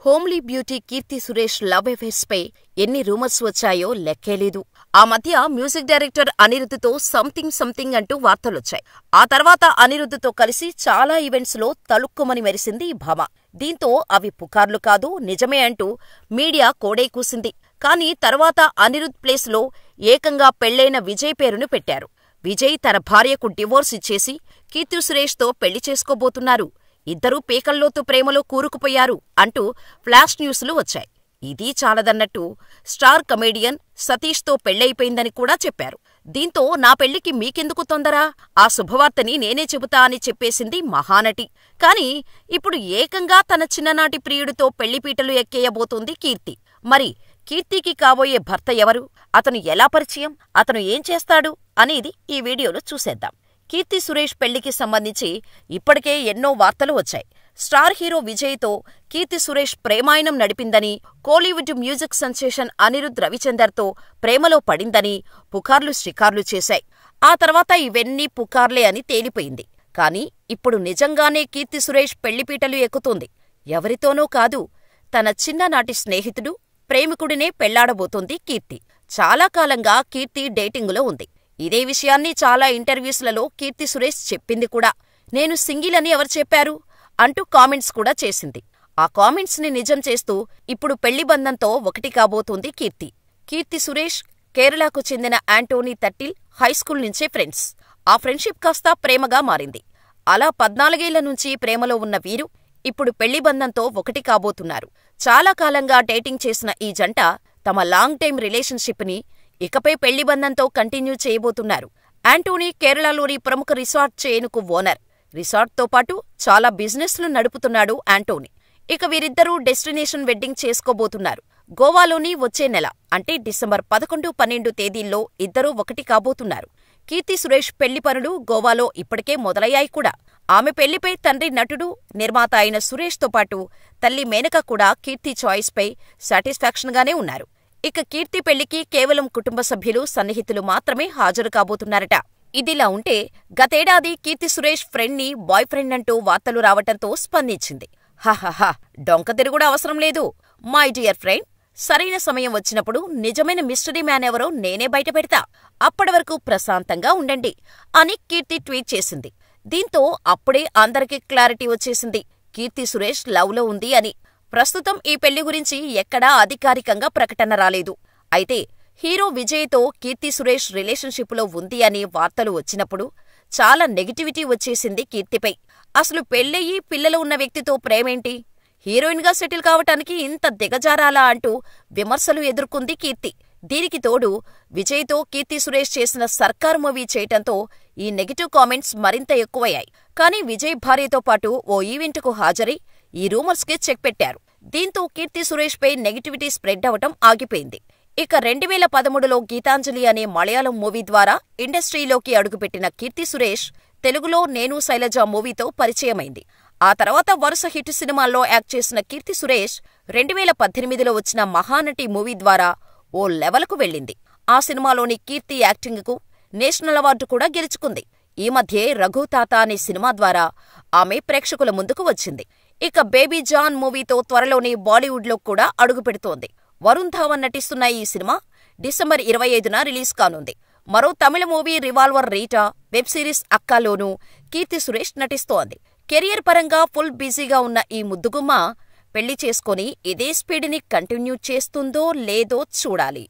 Homely beauty Keerthy Suresh love affairs పై ఎన్ని rumours వచ్చాయో లెక్కేలేదు. ఆ మధ్య మ్యూజిక్ డైరెక్టర్ అనిరుద్ధ్ తో సంథింగ్ అంటూ వార్తలొచ్చాయి. ఆ తర్వాత అనిరుద్ధ్ తో కలిసి చాలా ఈవెంట్స్ లో తళుక్కుమని మెరిసింది ఈ భామ. దీంతో అవి పుకార్లు కాదు, నిజమే అంటూ మీడియా కోడై కూసింది. కానీ తర్వాత అనిరుద్ధ్ ప్లేస్ లో ఏకంగా పెళ్లైన విజయ్ పేరును పెట్టారు. విజయ్ తన భార్యకు డివోర్స్ ఇచ్చేసి కీర్తి సురేష్ తో పెళ్లి చేసుకోబోతున్నారు. ఇద్దరూ పేకల్లోతు ప్రేమలో కూరుకుపోయారు అంటూ ఫ్లాష్ న్యూస్లు వచ్చాయి. ఇదీ చాలదన్నట్టు స్టార్ కమేడియన్ సతీష్ తో పెళ్లయిపోయిందని కూడా చెప్పారు. దీంతో నా పెళ్లికి మీకెందుకు తొందర, ఆ శుభవార్తని నేనే చెబుతా అని చెప్పేసింది మహానటి. కాని ఇప్పుడు ఏకంగా తన చిన్ననాటి ప్రియుడితో పెళ్లిపీటలు ఎక్కేయబోతోంది కీర్తి. మరి కీర్తికి కాబోయే భర్త ఎవరు, అతను ఎలా పరిచయం, అతను ఏం చేస్తాడు అనేది ఈ వీడియోలో చూసేద్దాం. కీర్తి సురేష్ పెళ్లికి సంబంధించి ఇప్పటికే ఎన్నో వార్తలు వచ్చాయి. స్టార్ హీరో విజయ్ తో కీర్తి సురేష్ ప్రేమాయణం నడిపిందని, కోలీవుడ్ మ్యూజిక్ సెన్సేషన్ అనిరుద్ధ్ రవిచందర్ తో ప్రేమలో పడిందని పుకార్లు షికార్లు చేశాయి. ఆ తర్వాత ఇవన్నీ పుకార్లే అని తేలిపోయింది. కాని ఇప్పుడు నిజంగానే కీర్తి సురేష్ పెళ్లిపీటలు ఎక్కుతోంది. ఎవరితోనూ కాదు, తన చిన్ననాటి స్నేహితుడు, ప్రేమికుడినే పెళ్లాడబోతోంది కీర్తి. చాలా కాలంగా కీర్తి డేటింగులో ఉంది. ఇదే విషయాన్ని చాలా ఇంటర్వ్యూస్లలో కీర్తి సురేష్ చెప్పింది కూడా. నేను సింగిల్ అని ఎవరు చెప్పారు అంటూ కామెంట్స్ కూడా చేసింది. ఆ కామెంట్స్ ని నిజం చేస్తూ ఇప్పుడు పెళ్లి బంధంతో ఒకటి కాబోతోంది కీర్తి. కీర్తి సురేష్ కేరళకు చెందిన యాంటోనీ తట్టిల్ హైస్కూల్ నుంచే ఫ్రెండ్స్. ఆ ఫ్రెండ్షిప్ కాస్త ప్రేమగా మారింది. అలా 14 ఏళ్ల నుంచి ప్రేమలో ఉన్న వీరు ఇప్పుడు పెళ్లి బంధంతో ఒకటి కాబోతున్నారు. చాలా కాలంగా డేటింగ్ చేసిన ఈ జంట తమ లాంగ్ టైమ్ రిలేషన్షిప్ ని ఇకపై పెళ్లి బంధంతో కంటిన్యూ చేయబోతున్నారు. యాంటోనీ కేరళలోని ప్రముఖ రిసార్ట్ చైనుకు ఓనర్. రిసార్ట్తో పాటు చాలా బిజినెస్లు నడుపుతున్నాడు యాంటోనీ. ఇక వీరిద్దరూ డెస్టినేషన్ వెడ్డింగ్ చేసుకోబోతున్నారు. గోవాలోని వచ్చే నెల అంటే డిసెంబర్ 11, 12 తేదీల్లో ఇద్దరూ ఒకటి కాబోతున్నారు. కీర్తి సురేష్ పెళ్లి పనులు గోవాలో ఇప్పటికే మొదలయ్యాయి కూడా. ఆమె పెళ్లిపై తండ్రి నటుడు, నిర్మాత అయిన సురేష్తో పాటు తల్లి మేనక కూడా కీర్తి చాయిస్ పై సాటిస్ఫాక్షన్గానే ఉన్నారు. ఇక కీర్తి పెళ్లికి కేవలం కుటుంబ సభ్యులు, సన్నిహితులు మాత్రమే హాజరు కాబోతున్నారట. ఇదిలా ఉంటే గతేడాది కీర్తి సురేష్ ఫ్రెండ్ ని బాయ్ ఫ్రెండ్ అంటూ వార్తలు రావటంతో స్పందించింది. హహహ, డొంక తిరుగుడు అవసరం లేదు మై డియర్ ఫ్రెండ్. సరైన సమయం వచ్చినప్పుడు నిజమైన మిస్టరీ మ్యాన్ ఎవరో నేనే బయటపెడతా. అప్పటి వరకు ప్రశాంతంగా ఉండండి అని కీర్తి ట్వీట్ చేసింది. దీంతో అప్పుడే అందరికీ క్లారిటీ వచ్చేసింది కీర్తి సురేష్ లవ్ లో ఉంది అని. ప్రస్తుతం ఈ పెళ్లి గురించి ఎక్కడా అధికారికంగా ప్రకటన రాలేదు. అయితే హీరో విజయ్ తో కీర్తి సురేష్ రిలేషన్షిప్ లో ఉంది అని వార్తలు వచ్చినప్పుడు చాలా నెగిటివిటీ వచ్చేసింది కీర్తిపై. అసలు పెళ్లయ్యి పిల్లలు ఉన్న వ్యక్తితో ప్రేమేంటి, హీరోయిన్ గా సెటిల్ కావటానికి ఇంత దిగజారాలా అంటూ విమర్శలు ఎదుర్కొంది కీర్తి. దీనికి తోడు విజయ్ తో కీర్తి సురేష్ చేసిన సర్కార్ మూవీ చేయటంతో ఈ నెగిటివ్ కామెంట్స్ మరింత ఎక్కువయ్యాయి. కానీ విజయ్ భార్యతో పాటు ఓ ఈవెంట్ కు హాజరై ఈ రూమర్స్ కి చెక్ పెట్టారు. దీంతో కీర్తి సురేష్ పై నెగిటివిటీ స్ప్రెడ్ అవటం ఆగిపోయింది. ఇక 2013లో గీతాంజలి అనే మలయాళం మూవీ ద్వారా ఇండస్ట్రీలోకి అడుగుపెట్టిన కీర్తి సురేష్ తెలుగులో నేను శైలజ మూవీతో పరిచయమైంది. ఆ తర్వాత వరుస హిట్ సినిమాల్లో యాక్ట్ చేసిన కీర్తి సురేష్ 2018లో వచ్చిన మహానటి మూవీ ద్వారా ఓ లెవెల్కు వెళ్ళింది. ఆ సినిమాలోని కీర్తి యాక్టింగ్కు నేషనల్ అవార్డు కూడా గెలుచుకుంది. ఈ మధ్యే రఘు తాత అనే సినిమా ద్వారా ఆమె ప్రేక్షకుల ముందుకు వచ్చింది. ఇక బేబీ జాన్ మూవీతో త్వరలోనే బాలీవుడ్లో కూడా అడుగుపెడుతోంది. వరుణ్ ధావన్ నటిస్తున్న ఈ సినిమా డిసెంబర్ 25న రిలీజ్ కానుంది. మరో తమిళ movie revolver Rita, web series అక్కాలోనూ కీర్తి సురేష్ నటిస్తోంది. కెరియర్ పరంగా ఫుల్ బిజీగా ఉన్న ఈ ముద్దుగుమ్మ పెళ్లి చేసుకుని ఇదే స్పీడ్ని కంటిన్యూ చేస్తుందో లేదో చూడాలి.